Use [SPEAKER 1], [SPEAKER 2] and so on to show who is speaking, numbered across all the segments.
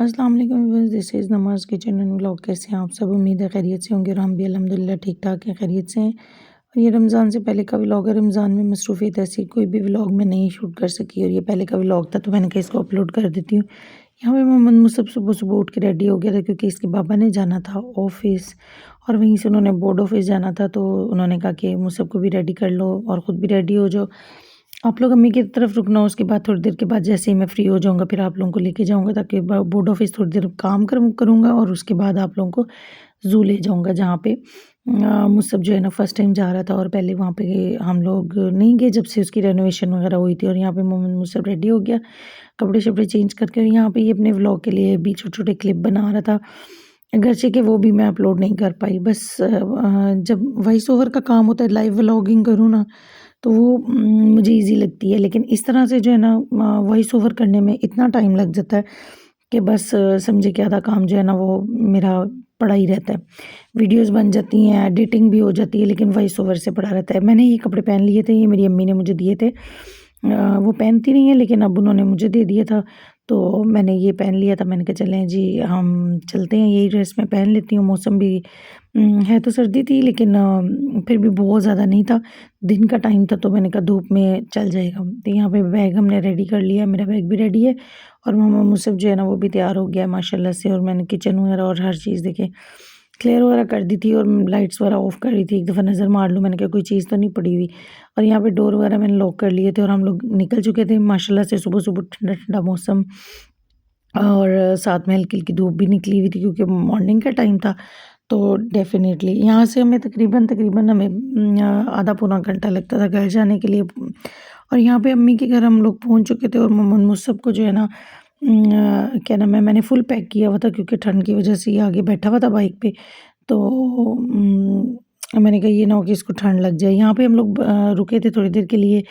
[SPEAKER 1] अस्सलाम वालेकुम viewers, this is नमाज़ किचन एंड व्लॉग। कैसे हैं आप सब? उम्मीद है खैरियत से होंगे और हम भी अल्हम्दुलिल्लाह ठीक ठाक हैं, खैरियत से हैं। और ये रमज़ान से पहले का व्लॉग है। रमज़ान में मसरूफ़ियत ऐसी कोई भी व्लॉग मैं नहीं शूट कर सकी और ये पहले का व्लॉग था, तो मैंने कहा इसको अपलोड कर देती हूँ। यहाँ पे मोहम्मद मुसब सुबह सुबह उठ के रेडी हो गया था क्योंकि इसके पापा ने जाना था ऑफिस और वहीं से उन्होंने बोर्ड ऑफिस जाना था, तो उन्होंने कहा कि मुसब को भी रेडी कर लो और ख़ुद भी रेडी हो जाओ। आप लोग अम्मी की तरफ रुकना, उसके बाद थोड़ी देर के बाद जैसे ही मैं फ्री हो जाऊँगा फिर आप लोगों को लेके जाऊँगा, ताकि बोर्ड ऑफिस थोड़ी देर काम करूँगा और उसके बाद आप लोगों को ज़ू ले जाऊँगा, जहाँ पे मुसब जो है ना फर्स्ट टाइम जा रहा था और पहले वहाँ पे हम लोग नहीं गए जब से उसकी रेनोवेशन वगैरह हुई थी। और यहाँ पे मोहम्मद मुसब रेडी हो गया, कपड़े शपड़े चेंज करके, और यहाँ पे ये अपने व्लॉग के लिए भी छोटे छोटे क्लिप बना रहा था। अगरचे कि वो भी मैं अपलोड नहीं कर पाई। बस जब वॉइस ओवर का काम होता है, लाइव व्लॉगिंग करूँ ना, तो वो मुझे ईज़ी लगती है, लेकिन इस तरह से जो है ना वॉइस ओवर करने में इतना टाइम लग जाता है कि बस समझिए कि आधा काम जो है ना वो मेरा पड़ा ही रहता है। वीडियोज़ बन जाती हैं, एडिटिंग भी हो जाती है, लेकिन वॉइस ओवर से पड़ा रहता है। मैंने ये कपड़े पहन लिए थे, ये मेरी अम्मी ने मुझे दिए थे। वो पहनती नहीं है, लेकिन अब उन्होंने मुझे दे दिया था, तो मैंने ये पहन लिया था। मैंने कहा चलें जी हम चलते हैं, यही ड्रेस मैं पहन लेती हूँ। मौसम भी है तो सर्दी थी, लेकिन फिर भी बहुत ज़्यादा नहीं था, दिन का टाइम था, तो मैंने कहा धूप में चल जाएगा। तो यहाँ पे बैग हमने रेडी कर लिया, मेरा बैग भी रेडी है और मोहम्मद मुसब जो है ना वो भी तैयार हो गया है माशाल्लाह से। और मैंने किचन वगैरह और हर चीज़ देखें क्लियर वगैरह कर दी थी और लाइट्स वगैरह ऑफ कर रही थी, एक दफ़ा नज़र मार लूँ, मैंने कहा कोई चीज़ तो नहीं पड़ी हुई। और यहाँ पे डोर वगैरह मैंने लॉक कर लिए थे और हम लोग निकल चुके थे माशाल्लाह से। सुबह सुबह ठंडा ठंडा मौसम और साथ में हल्की हल्की धूप भी निकली हुई थी क्योंकि मॉर्निंग का टाइम था। तो डेफ़िनेटली यहाँ से हमें तकरीबन तकरीबन हमें आधा पौना घंटा लगता था घर जाने के लिए। और यहाँ पे अम्मी के घर हम लोग पहुँच चुके थे और मोहम्मद मुसब को जो है ना क्या नाम है, मैंने फुल पैक किया हुआ था क्योंकि ठंड की वजह से ये आगे बैठा हुआ था बाइक पे। तो मैंने कहा ये ना हो कि इसको ठंड लग जाए। यहाँ पे हम लोग रुके थे थोड़ी देर के लिए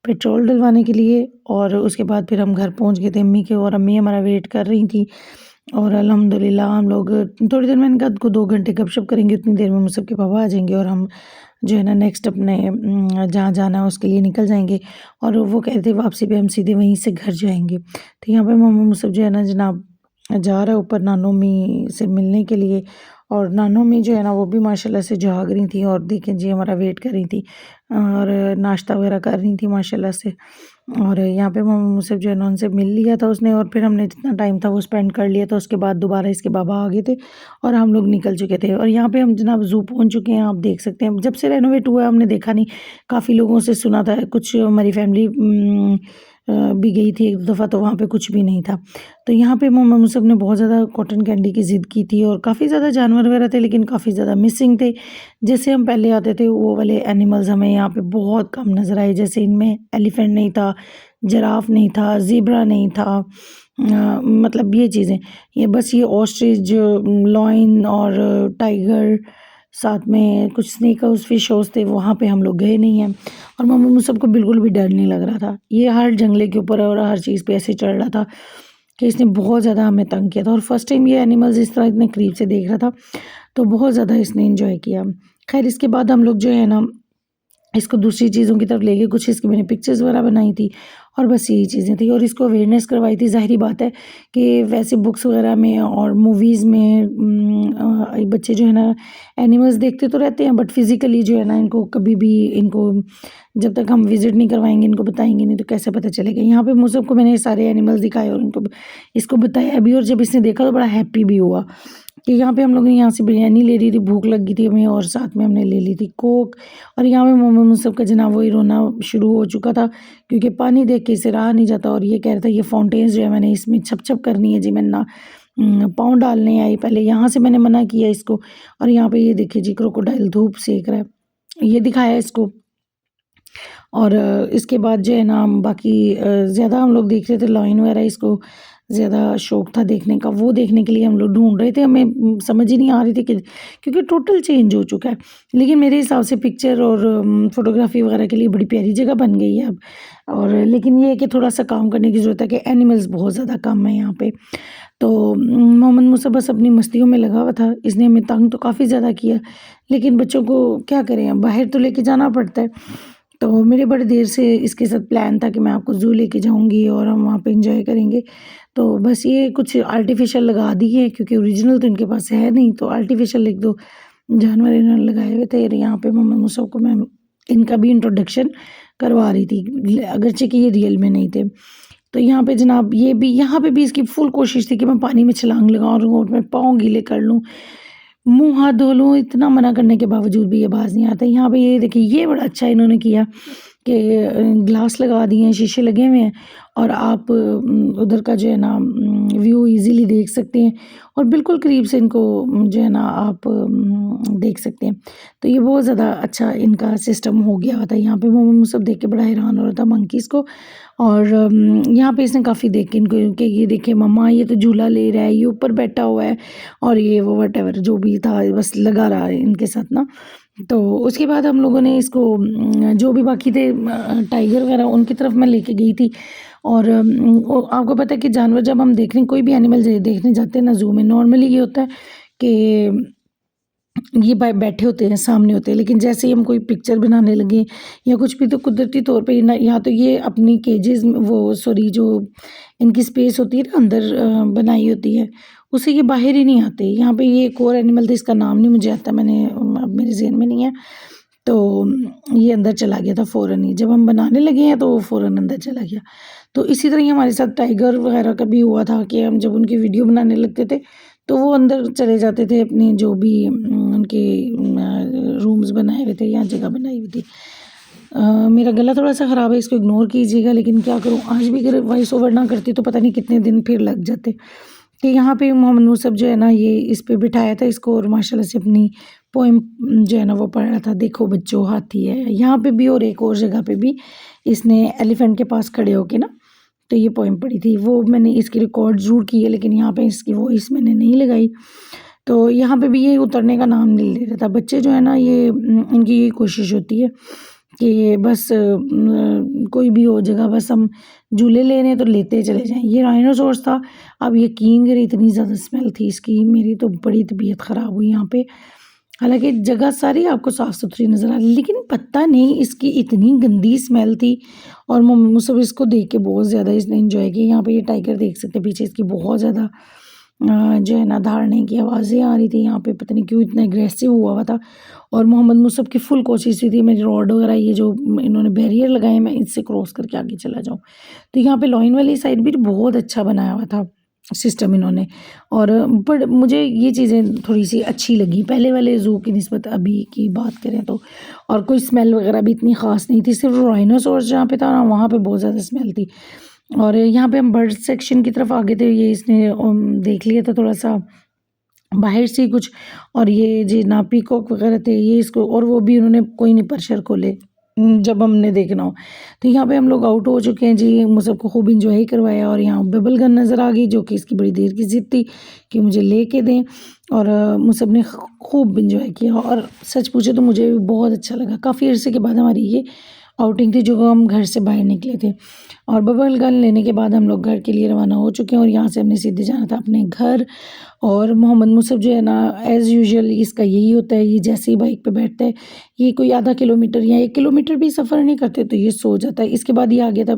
[SPEAKER 1] पेट्रोल डलवाने के लिए और उसके बाद फिर हम घर पहुँच गए थे अम्मी के, और अम्मी हमारा वेट कर रही थी। और अल्हम्दुलिल्लाह हम लोग थोड़ी देर, मैंने कहा को 2 घंटे गपशप करेंगे, उतनी देर में मुसब के पापा आ जाएँगे और हम जो है ना नेक्स्ट अपने जहाँ जाना है उसके लिए निकल जाएँगे। और वो कह रहे थे वापसी पे हम सीधे वहीं से घर जाएँगे। तो यहाँ पे मोहम्मद मुसब जो है ना जनाब जा रहा है ऊपर नानो अम्मी से मिलने के लिए। और नानो अम्मी जो है ना वो भी माशाल्लाह से जाग रही थी और देखें जी हमारा वेट कर रही थी और नाश्ता वगैरह कर रही थी माशाल्लाह से। और यहाँ पे मोहम्मद मुसब जो है ना उनसे मिल लिया था उसने, और फिर हमने जितना टाइम था वो स्पेंड कर लिया था। उसके बाद दोबारा इसके बाबा आ गए थे और हम लोग निकल चुके थे। और यहाँ पे हम जनाब ज़ू पहुँच चुके हैं, आप देख सकते हैं। जब से रेनोवेट हुआ है हमने देखा नहीं, काफ़ी लोगों से सुना था, कुछ हमारी फैमिली भी गई थी एक दफ़ा, तो वहाँ पे कुछ भी नहीं था। तो यहाँ पे मोहम्मद मुसब ने बहुत ज़्यादा कॉटन कैंडी की ज़िद की थी और काफ़ी ज़्यादा जानवर वगैरह थे, लेकिन काफ़ी ज़्यादा मिसिंग थे। जैसे हम पहले आते थे वो वाले एनिमल्स हमें यहाँ पे बहुत कम नज़र आए। जैसे इनमें एलिफेंट नहीं था, जिराफ नहीं था, ज़ेब्रा नहीं था, मतलब ये चीज़ें, ये बस ये ऑस्ट्रिच, लॉयन और टाइगर, साथ में कुछ स्नेक हाउस फिश हाउस थे, वहाँ पे हम लोग गए नहीं हैं। और मोहम्मद मुसब को बिल्कुल भी डर नहीं लग रहा था, ये हर जंगले के ऊपर और हर चीज़ पे ऐसे चढ़ रहा था कि इसने बहुत ज़्यादा हमें तंग किया था। और फर्स्ट टाइम ये एनिमल्स इस तरह इतने करीब से देख रहा था, तो बहुत ज़्यादा इसने एंजॉय किया। खैर इसके बाद हम लोग जो है ना इसको दूसरी चीज़ों की तरफ ले गए, कुछ इसकी मैंने पिक्चर्स वगैरह बनाई थी और बस यही चीज़ें थी। और इसको अवेयरनेस करवाई थी। ज़ाहिर बात है कि वैसे बुक्स वगैरह में और मूवीज़ में बच्चे जो है ना एनिमल्स देखते तो रहते हैं, बट फिज़िकली जो है ना इनको कभी भी, इनको जब तक हम विज़िट नहीं करवाएंगे, इनको बताएंगे नहीं, तो कैसे पता चलेगा। यहाँ पे मुझे को मैंने ये सारे एनिमल्स दिखाए और उनको इसको बताया भी, और जब इसने देखा तो बड़ा हैप्पी भी हुआ। कि यहाँ पे हम लोगों ने यहाँ से बिरयानी ले ली थी, भूख लगी थी हमें, और साथ में हमने ले ली थी कोक। और यहाँ पे मोहम्मद मुसब का जनाब वही रोना शुरू हो चुका था क्योंकि पानी देख के इसे रहा नहीं जाता। और ये कह रहा था ये फाउंटेन्स जो है मैंने इसमें छप छप करनी है जी, मैं ना पाँव डालने आई पहले, यहाँ से मैंने मना किया इसको। और यहाँ पे ये देखिए जी क्रोकोडाइल धूप सेक रहा है, ये दिखाया इसको। और इसके बाद जो है ना हम बाकी ज़्यादा हम लोग देख रहे थे लाइन वगैरह, इसको ज़्यादा शौक था देखने का, वो देखने के लिए हम लोग ढूंढ रहे थे। हमें समझ ही नहीं आ रही थी कि क्योंकि टोटल चेंज हो चुका है, लेकिन मेरे हिसाब से पिक्चर और फोटोग्राफी वगैरह के लिए बड़ी प्यारी जगह बन गई है अब। और लेकिन ये है कि थोड़ा सा काम करने की ज़रूरत है कि एनिमल्स बहुत ज़्यादा कम है यहाँ पे। तो मोहम्मद मुसा बस अपनी मस्तियों में लगा हुआ था, इसने हमें तंग तो काफ़ी ज़्यादा किया, लेकिन बच्चों को क्या करें, अब बाहर तो लेके जाना पड़ता है। तो मेरे बड़ी देर से इसके साथ प्लान था कि मैं आपको ज़ू लेके जाऊँगी और हम वहाँ पे एंजॉय करेंगे। तो बस ये कुछ आर्टिफ़िशियल लगा दिए क्योंकि ओरिजिनल तो इनके पास है नहीं, तो आर्टिफ़िशियल 1-2 जानवर इन्होंने लगाए हुए थे। और यहाँ पे मोहम्मद मुसब को मैं इनका भी इंट्रोडक्शन करवा रही थी, अगरचे कि ये रियल में नहीं थे। तो यहाँ पे जनाब ये भी, यहाँ पे भी इसकी फुल कोशिश थी कि मैं पानी में छलांग लगाऊँ और मैं पाँव गीले कर लूँ, मुँह हाथ धो लूँ, इतना मना करने के बावजूद भी ये बाज़ नहीं आता। यहाँ पे ये देखिए, ये बड़ा अच्छा इन्होंने किया कि ग्लास लगा दिए हैं, शीशे लगे हुए हैं और आप उधर का जो है ना व्यू इजीली देख सकते हैं और बिल्कुल करीब से इनको जो है ना आप देख सकते हैं। तो ये बहुत ज़्यादा अच्छा इनका सिस्टम हो गया हुआ था। यहाँ पे मोहम्मद मुसब देख के बड़ा हैरान हो रहा था मंकीज़ को। और यहाँ पे इसने काफ़ी देख के इनको कि ये देखिए मम्मा, ये तो झूला ले रहा है, ये ऊपर बैठा हुआ है और ये वो व्हाटएवर जो भी था बस लगा रहा है इनके साथ ना। तो उसके बाद हम लोगों ने इसको जो भी बाकी थे टाइगर वगैरह उनकी तरफ मैं लेके गई थी। और आपको पता है कि जानवर जब हम देखने, कोई भी एनिमल देखने जाते हैं ना ज़ू में, नॉर्मली ये होता है कि ये बैठे होते हैं, सामने होते हैं, लेकिन जैसे ही हम कोई पिक्चर बनाने लगे या कुछ भी, तो कुदरती तौर पे ना या तो ये अपनी केजेस वो सॉरी जो इनकी स्पेस होती है ना अंदर बनाई होती है, उससे ये बाहर ही नहीं आते। यहाँ पे ये एक और एनिमल था, इसका नाम नहीं मुझे आता, मैंने अब मेरे ज़हन में नहीं है। तो ये अंदर चला गया था फ़ौरन ही, जब हम बनाने लगे हैं तो वो फ़ौरन अंदर चला गया। तो इसी तरह ही हमारे साथ टाइगर वगैरह का भी हुआ था कि हम जब उनकी वीडियो बनाने लगते थे तो वो अंदर चले जाते थे अपने जो भी उनके रूम्स बनाए हुए थे या जगह बनाई हुई थी। मेरा गला थोड़ा-सा ख़राब है, इसको इग्नोर कीजिएगा, लेकिन क्या करूँ, आज भी अगर वॉइस ओवर ना करती तो पता नहीं कितने दिन फिर लग जाते। कि यहाँ पे मोहम्मद मुसब जो है ना ये इस पे बिठाया था इसको और माशाल्लाह से अपनी पोएम जो है ना वो पढ़ रहा था। देखो बच्चों हाथी है, यहाँ पे भी और एक और जगह पे भी इसने एलिफेंट के पास खड़े होके ना तो ये पोएम पढ़ी थी। वो मैंने इसकी रिकॉर्ड ज़रूर की है, लेकिन यहाँ पे इसकी वॉइस मैंने नहीं लगाई। तो यहाँ पे भी ये उतरने का नाम नहीं ले रहा था। बच्चे जो है ना ये इनकी यही कोशिश होती है कि बस कोई भी हो जगह, बस हम झूले ले रहे हैं तो लेते चले जाएँ। ये राइनोसॉरस था, आप यकीन करें इतनी ज़्यादा स्मेल थी इसकी, मेरी तो बड़ी तबीयत ख़राब हुई यहाँ पे। हालाँकि जगह सारी आपको साफ़-सुथरी नज़र आ रही, लेकिन पता नहीं इसकी इतनी गंदी स्मेल थी। और मुझसे इसको देख के बहुत ज़्यादा इसने एन्जॉय किया। यहाँ पे ये टाइगर देख सकते हैं, पीछे इसकी बहुत ज़्यादा जो है ना दहाड़ने की आवाज़ें आ रही थी। यहाँ पे पता नहीं क्यों इतना एग्रेसिव हुआ हुआ था। और मोहम्मद मुसब की फुल कोशिश हुई थी मेरी रॉड वगैरह ये जो इन्होंने बैरियर लगाए मैं इससे क्रॉस करके आगे चला जाऊँ। तो यहाँ पे लॉइन वाली साइड भी बहुत अच्छा बनाया हुआ था सिस्टम इन्होंने। और बट मुझे ये चीज़ें थोड़ी-सी अच्छी लगी पहले वाले ज़ू की निस्बत अभी की बात करें तो। और कोई स्मेल वगैरह भी इतनी ख़ास नहीं थी, सिर्फ़ राइनोसॉरस जहाँ पे था ना वहाँ पे बहुत ज़्यादा स्मेल थी। और यहाँ पे हम बर्ड सेक्शन की तरफ आ गए थे, ये इसने देख लिया था थोड़ा-सा बाहर से ही कुछ। और ये जी ना पीकॉक वगैरह थे ये इसको, और वो भी उन्होंने कोई नहीं परछर खोले जब हमने देखना हो। तो यहाँ पे हम लोग आउट हो चुके हैं जी, मुझे सबको खूब एंजॉय करवाया। और यहाँ बबल गन नज़र आ गई जो कि इसकी बड़ी देर की ज़िद थी कि मुझे लेके दें। और मुझे सबने खूब एंजॉय किया और सच पूछे तो मुझे भी बहुत अच्छा लगा। काफ़ी अरसे के बाद हमारी ये आउटिंग थी जो हम घर से बाहर निकले थे। और बबल गन लेने के बाद हम लोग घर के लिए रवाना हो चुके हैं और यहाँ से हमने सीधे जाना था अपने घर। और मोहम्मद मुसब जो है ना एज़ यूजुअल इसका यही होता है, ये जैसे ही बाइक पे बैठता है ये कोई आधा किलोमीटर या 1 किलोमीटर भी सफ़र नहीं करते तो ये सो जाता है। इसके बाद ये आ गया था,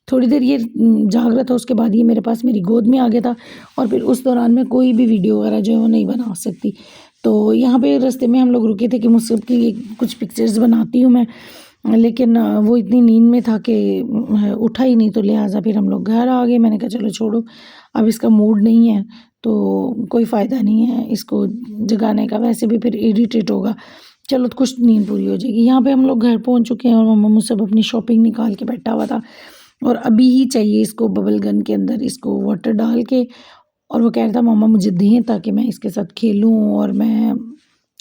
[SPEAKER 1] थोड़ी देर ये जाग रहा था, उसके बाद ये मेरे पास मेरी गोद में आ गया था। और फिर उस दौरान मैं कोई भी वीडियो वगैरह जो है वो नहीं बना सकती। तो यहाँ पे रास्ते में हम लोग रुके थे कि मुसब की कुछ पिक्चर्स बनाती हूँ मैं, लेकिन वो इतनी नींद में था कि उठा ही नहीं, तो लिहाजा फिर हम लोग घर आ गए। मैंने कहा चलो छोड़ो, अब इसका मूड नहीं है तो कोई फ़ायदा नहीं है इसको जगाने का, वैसे भी फिर इरिटेट होगा। चलो तो कुछ नींद पूरी हो जाएगी। यहाँ पे हम लोग घर पहुँच चुके हैं और मम्मा मुझसे अपनी शॉपिंग निकाल के बैठा हुआ था और अभी ही चाहिए इसको बबल गन के अंदर इसको वाटर डाल के। और वो कह रहा था मम्मा मुझे दें ताकि मैं इसके साथ खेलूँ और मैं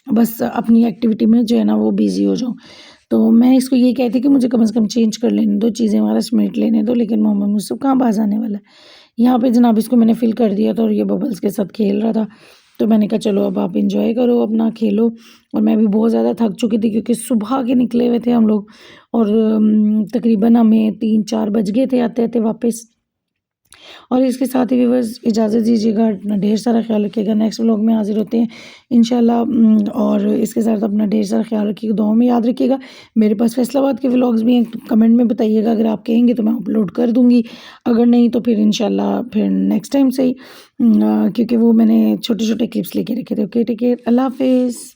[SPEAKER 1] बस अपनी एक्टिविटी में जो है ना वो बिज़ी हो जाऊँ। तो मैं इसको ये कहती कि मुझे कम से कम चेंज कर लेने दो, चीज़ें वगैरह समेट लेने दो, लेकिन मोहम्मद मुझसे कहाँ बाज़ आने वाला है। यहाँ पे जनाब इसको मैंने फ़िल कर दिया था और ये बबल्स के साथ खेल रहा था। तो मैंने कहा चलो अब आप एंजॉय करो, अपना खेलो। और मैं भी बहुत ज़्यादा थक चुकी थी क्योंकि सुबह के निकले हुए थे हम लोग। और तकरीबन हमें 3-4 बज गए थे आते-आते वापस। और इसके साथ ही व्यूअर्स इजाज़त दीजिएगा, अपना ढेर सारा ख्याल रखिएगा। नेक्स्ट व्लॉग में हाज़िर होते हैं इंशाल्लाह। और इसके साथ अपना ढेर सारा ख्याल रखिएगा, दुआओं में याद रखिएगा। मेरे पास फैसलाबाद के व्लॉग्स भी हैं, कमेंट में बताइएगा, अगर आप कहेंगे तो मैं अपलोड कर दूँगी, अगर नहीं तो फिर इंशाल्लाह फिर नेक्स्ट टाइम से ही क्योंकि वो मैंने छोटे-छोटे क्लिप्स लेके रखे थे। ओके, टेक केयर, अल्लाह हाफ़िज़।